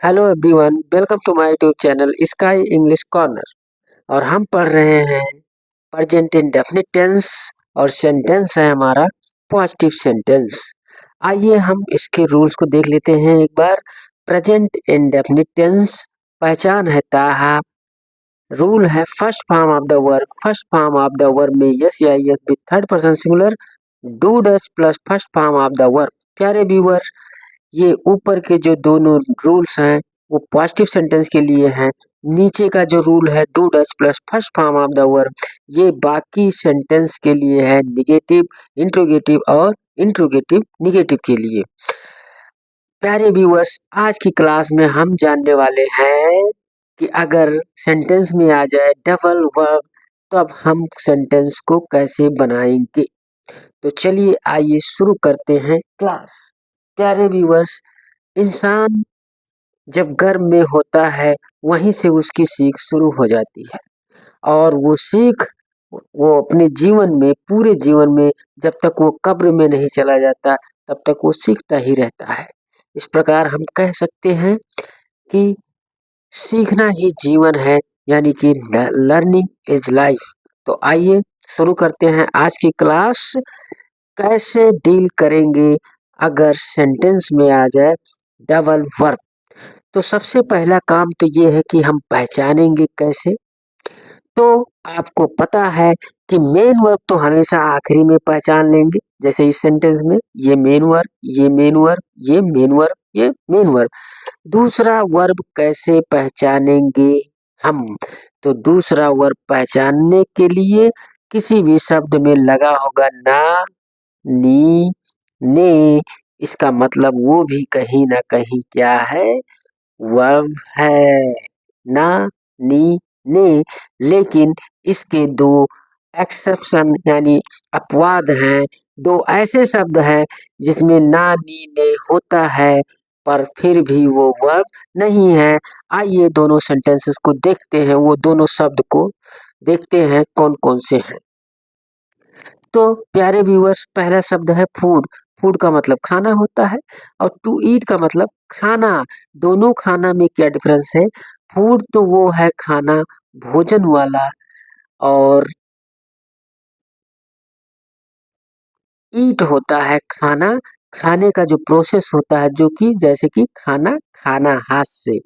Hello everyone, welcome to my YouTube channel sky English corner. और हम पढ़ रहे हैं प्रेजेंट इंडेफिनिट टेंस और सेंटेंस है हमारा पॉजिटिव सेंटेंस। आइए हम इसके रूल्स को देख लेते हैं एक बार। प्रेजेंट इंडेफिनिट टेंस पहचान है ताहा। रूल है first form of the verb, first form of the verb में यस या yes with third person singular do does plus first form of the verb. प्यारे व्यूअर, ये ऊपर के जो दोनों रूल्स हैं वो पॉजिटिव सेंटेंस के लिए हैं। नीचे का जो रूल है do Dutch plus first form of the verb, ये बाकी सेंटेंस के लिए है, निगेटिव, इंट्रोगेटिव और इंट्रोगेटिव निगेटिव के लिए। प्यारे व्यूअर्स, आज की क्लास में हम जानने वाले हैं कि अगर सेंटेंस में आ जाए डबल वर्ब तब हम सेंटेंस को कैसे बनाएंगे। तो चलिए आइए शुरू करते हैं क्लास। प्यारे व्यूअर्स, इंसान जब गर्भ में होता है वहीं से उसकी सीख शुरू हो जाती है और वो सीख वो अपने जीवन में, पूरे जीवन में, जब तक वो कब्र में नहीं चला जाता तब तक वो सीखता ही रहता है। इस प्रकार हम कह सकते हैं कि सीखना ही जीवन है, यानी कि लर्निंग इज लाइफ। तो आइए शुरू करते हैं आज की क्लास। कैसे डील करेंगे अगर सेंटेंस में आ जाए डबल वर्ब। तो सबसे पहला काम तो ये है कि हम पहचानेंगे कैसे। तो आपको पता है कि मेन वर्ब तो हमेशा आखिरी में पहचान लेंगे, जैसे इस सेंटेंस में ये मेन वर्ब, ये मेन वर्ब, ये मेन वर्ब, ये मेन वर्ब। दूसरा वर्ब कैसे पहचानेंगे हम? तो दूसरा वर्ब पहचानने के लिए किसी भी शब्द में लगा होगा ना, नी, ने। इसका मतलब वो भी कहीं ना कहीं क्या है, वर्ब है। ना, नी, ने। लेकिन इसके दो एक्सेप्शन यानी अपवाद हैं। दो ऐसे शब्द हैं जिसमें ना, नी, ने होता है पर फिर भी वो वर्ब नहीं है। आइए दोनों सेंटेंसेस को देखते हैं, वो दोनों शब्द को देखते हैं कौन कौन से हैं। तो प्यारे व्यूअर्स, पहला शब्द है फूड। फूड का मतलब खाना होता है और टू ईट का मतलब खाना। दोनों खाना में क्या डिफरेंस है? फूड तो वो है खाना, भोजन वाला, और ईट होता है खाना, खाने का जो प्रोसेस होता है, जो कि जैसे कि खाना खाना हाथ से।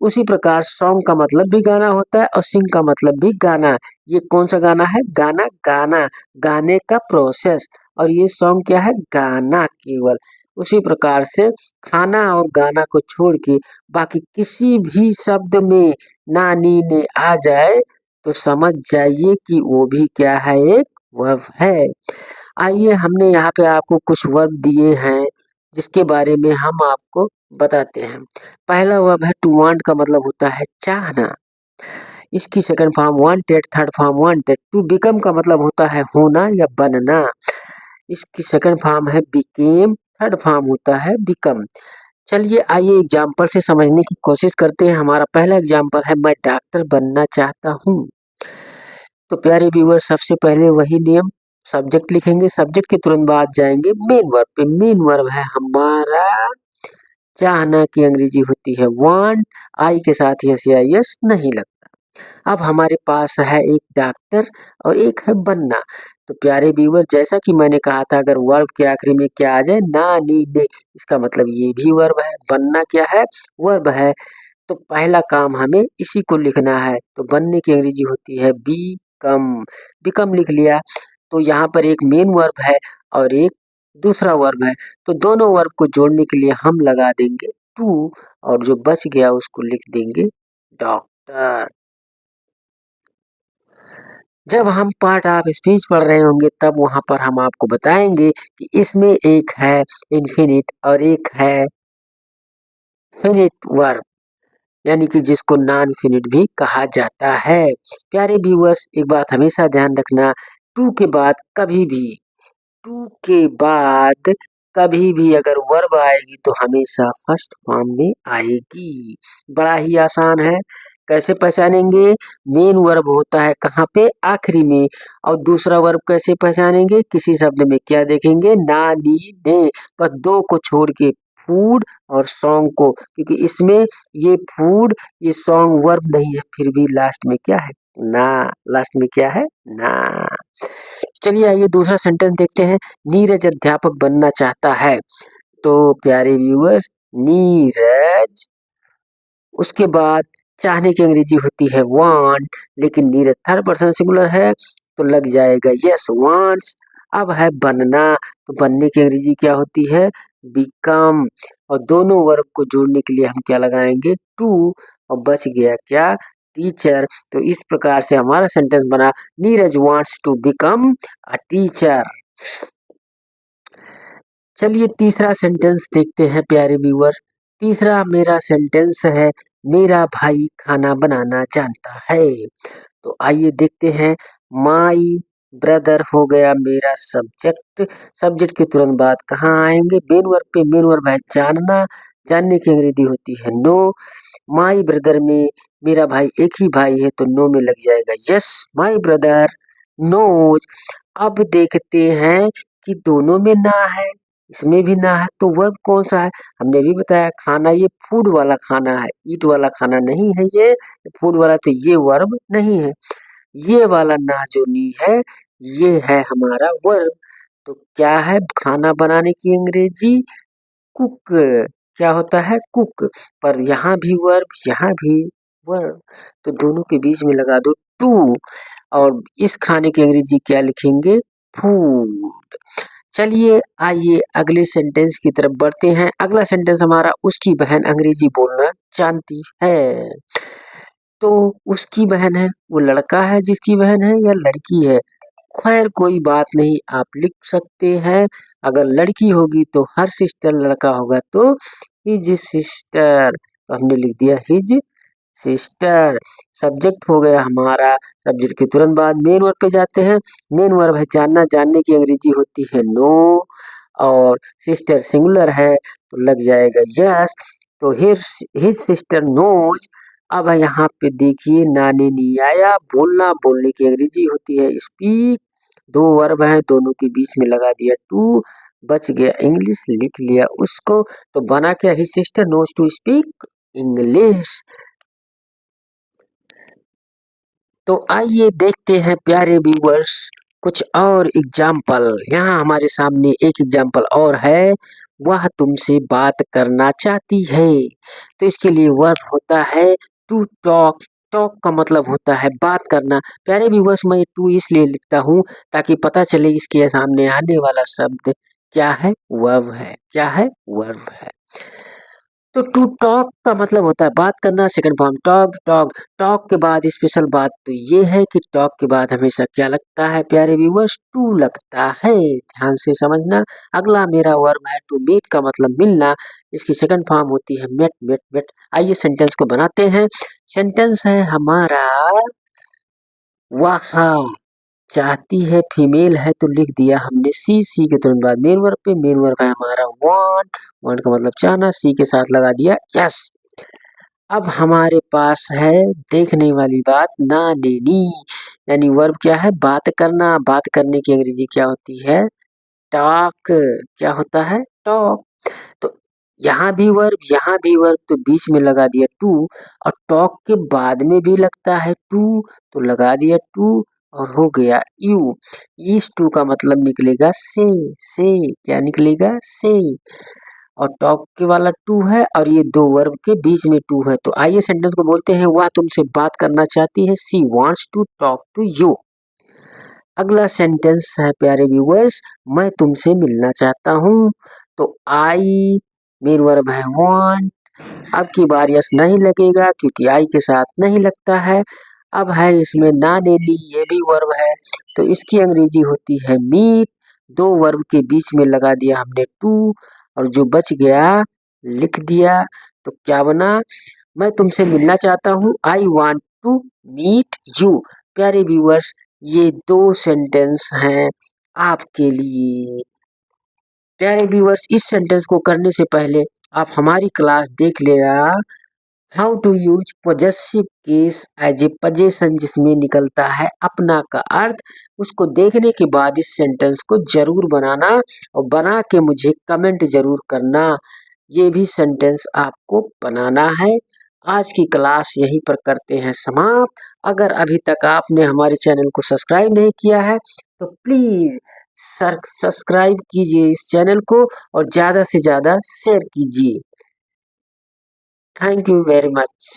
उसी प्रकार सॉन्ग का मतलब भी गाना होता है और सिंग का मतलब भी गाना। ये कौन सा गाना है? गाना, गाना, गाने का प्रोसेस। और ये सॉन्ग क्या है? गाना केवल। उसी प्रकार से खाना और गाना को छोड़ के बाकी किसी भी शब्द में ना, नी, ने आ जाए तो समझ जाइए कि वो भी क्या है, एक वर्ब है। आइए हमने यहाँ पे आपको कुछ वर्ब दिए हैं जिसके बारे में हम आपको बताते हैं। पहला वर्ब है टू वांट का मतलब होता है चाहना। इसकी second form wanted, third form wanted. To become का मतलब होता है होना या बनना। इसकी सेकंड फॉर्म है बिकेम, थर्ड फॉर्म होता है बिकम। चलिए आइए एग्जाम्पल से समझने की कोशिश करते हैं। हमारा पहला एग्जाम्पल है मैं डॉक्टर बनना चाहता हूँ। तो प्यारे व्यूअर, सबसे पहले वही नियम, सब्जेक्ट लिखेंगे, सब्जेक्ट के तुरंत बाद जाएंगे मेन वर्ब पे। मेन वर्ब है हमारा चाहना की अंग्रेजी होती है वांट। आई के साथ यस या यस नहीं लगता। अब हमारे पास है एक डॉक्टर और एक है बनना। तो प्यारे व्यूअर, जैसा कि मैंने कहा था, अगर वर्ब के आखिरी में क्या आ जाए, ना, नी, ने, इसका मतलब ये भी वर्ब है। बनना क्या है? वर्ब है। तो पहला काम हमें इसी को लिखना है। तो बनने की अंग्रेजी होती है बी कम। बिकम लिख लिया। तो यहाँ पर एक मेन वर्ब है और एक दूसरा वर्ब है। तो दोनों वर्ब को जोड़ने के लिए हम लगा देंगे टू, और जो बच गया उसको लिख देंगे डॉक्टर। जब हम पार्ट ऑफ स्पीच पढ़ रहे होंगे तब वहां पर हम आपको बताएंगे कि इसमें एक है इन्फिनिट और एक है फिनिट वर्ब, यानी कि जिसको नॉन फिनिट भी कहा जाता है। प्यारे व्यूअर्स, एक बात हमेशा ध्यान रखना, टू के बाद कभी भी, टू के बाद कभी भी अगर वर्ब आएगी तो हमेशा फर्स्ट फॉर्म में आएगी। बड़ा ही आसान है। कैसे पहचानेंगे? मेन वर्ब होता है कहाँ पे? आखिरी में। और दूसरा वर्ब कैसे पहचानेंगे? किसी शब्द में क्या देखेंगे? ना, नी, ने। बस दो को छोड़ के फूड और सॉन्ग को, क्योंकि इसमें ये फूड ये सॉन्ग वर्ब नहीं है, फिर भी लास्ट में क्या है ना, लास्ट में क्या है ना। चलिए आइए दूसरा सेंटेंस देखते हैं। नीरज अध्यापक बनना चाहता है। तो प्यारे व्यूअर्स, नीरज, उसके बाद चाहने की अंग्रेजी होती है वांट, लेकिन नीरज थर्ड पर्सन सिंगुलर है तो लग जाएगा यस वांट्स। अब है बनना, तो बनने की अंग्रेजी क्या होती है बिकम, और दोनों वर्ब को जोड़ने के लिए हम क्या लगाएंगे टू, और बच गया क्या टीचर। तो इस प्रकार से हमारा सेंटेंस बना Neeraj wants to become a teacher. चलिए तीसरा सेंटेंस देखते हैं प्यारे व्यूअर। तीसरा मेरा सेंटेंस है मेरा भाई खाना बनाना जानता है। तो आइए देखते हैं। माई ब्रदर हो गया मेरा सब्जेक्ट। सब्जेक्ट के तुरंत बाद कहाँ आएंगे मेन वर्ब पे, मेन वर्ब है जानना, जानने की अंग्रेजी होती है नो। माई ब्रदर में मेरा भाई एक ही भाई है तो नो में लग जाएगा यस माई ब्रदर नोज। अब देखते हैं कि दोनों में ना है, इसमें भी ना है, तो वर्ब कौन सा है। हमने भी बताया खाना ये फूड वाला खाना है, ईट वाला खाना नहीं है, ये फूड वाला, तो ये वर्ब नहीं है। ये वाला ना जो नी है ये है हमारा वर्ब। तो क्या है खाना बनाने की अंग्रेजी कुक, क्या होता है कुक, पर यहाँ भी वर्ब यहाँ भी वर्ब, तो दोनों के बीच में लगा दो टू, और इस खाने की अंग्रेजी क्या लिखेंगे फूड। चलिए आइए अगले सेंटेंस की तरफ बढ़ते हैं। अगला सेंटेंस हमारा उसकी बहन अंग्रेजी बोलना जानती है। तो उसकी बहन है, वो लड़का है जिसकी बहन है या लड़की है, खैर कोई बात नहीं, आप लिख सकते हैं। अगर लड़की होगी तो हर सिस्टर, लड़का होगा तो हिज सिस्टर, तो हमने लिख दिया हिज सिस्टर। सब्जेक्ट हो गया हमारा, सब्जेक्ट के तुरंत बाद मेन वर्ब पे जाते हैं। मेन वर्ब है जानना, जानने की अंग्रेजी होती है नो, और सिस्टर सिंगुलर है तो लग जाएगा यस। तो हिज सिस्टर नोज। अब यहाँ पे देखिए नाने नहीं आया, बोलना, बोलने की अंग्रेजी होती है स्पीक। दो वर्ब हैं दोनों के बीच में लगा दिया टू, बच गया इंग्लिश, लिख लिया उसको, तो बना क्या his sister knows to speak English. तो आइए देखते हैं प्यारे व्यूअर्स कुछ और एग्जाम्पल। यहाँ हमारे सामने एक एग्जाम्पल और है, वह तुमसे बात करना चाहती है। तो इसके लिए वर्ब होता है टू टॉक। टॉक का मतलब होता है बात करना। प्यारे व्यूअर्स मैं टू इसलिए लिखता हूँ ताकि पता चले इसके सामने आने वाला शब्द क्या है वर्ब है, क्या है वर्ब है। तो टू टॉक का मतलब होता है बात करना, second form talk. Talk talk के बाद स्पेशल बात तो ये है कि टॉक के बाद हमेशा क्या लगता है प्यारे व्यूअर्स टू लगता है, ध्यान से समझना। अगला मेरा वर्ब है टू मीट का मतलब मिलना, इसकी सेकंड फॉर्म होती है मेट मेट मेट। आइए सेंटेंस को बनाते हैं। सेंटेंस है हमारा वहाँ चाहती है फीमेल है तो लिख दिया हमने सी, सी के तुरंत बाद मेन वर्ब पे, मेन वर्ब है हमारा वांट, वांट का मतलब चाहना, सी के साथ लगा दिया यस। अब हमारे पास है देखने वाली बात ना देनी, यानी वर्ब क्या है बात करना, बात करने की अंग्रेजी क्या होती है टॉक, क्या होता है टॉक। तो यहाँ भी वर्ब यहाँ भी वर्ब, तो बीच में लगा दिया टू, और टॉक के बाद में भी लगता है टू तो लगा दिया टू, और हो गया यू। इस टू का मतलब निकलेगा से, क्या निकलेगा से, और टॉक के वाला टू है और ये दो वर्ब के बीच में टू है। तो आइए सेंटेंस को बोलते हैं वह तुमसे बात करना चाहती है, she wants to talk to you. अगला सेंटेंस है प्यारे व्यूअर्स मैं तुमसे मिलना चाहता हूँ। तो आई मेन वर्ब है वांट, अब की बार यस नहीं लगेगा क्योंकि आई के साथ नहीं लगता है। अब है इसमें ना डेली, ये भी वर्ब है तो इसकी अंग्रेजी होती है मीट। दो वर्ब के बीच में लगा दिया हमने टू, और जो बच गया लिख दिया। तो क्या बना मैं तुमसे मिलना चाहता हूँ, I want to meet you. प्यारे व्यूअर्स ये दो सेंटेंस हैं आपके लिए। प्यारे व्यूअर्स इस सेंटेंस को करने से पहले आप हमारी क्लास देख लेना, how to use possessive case as a possession, जिसमें निकलता है अपना का अर्थ। उसको देखने के बाद इस सेंटेंस को जरूर बनाना और बना के मुझे कमेंट जरूर करना। ये भी सेंटेंस आपको बनाना है। आज की क्लास यहीं पर करते हैं समाप्त। अगर अभी तक आपने हमारे चैनल को सब्सक्राइब नहीं किया है तो प्लीज़ सब्सक्राइब कीजिए इस चैनल को और ज़्यादा से ज़्यादा शेयर कीजिए। Thank you very much.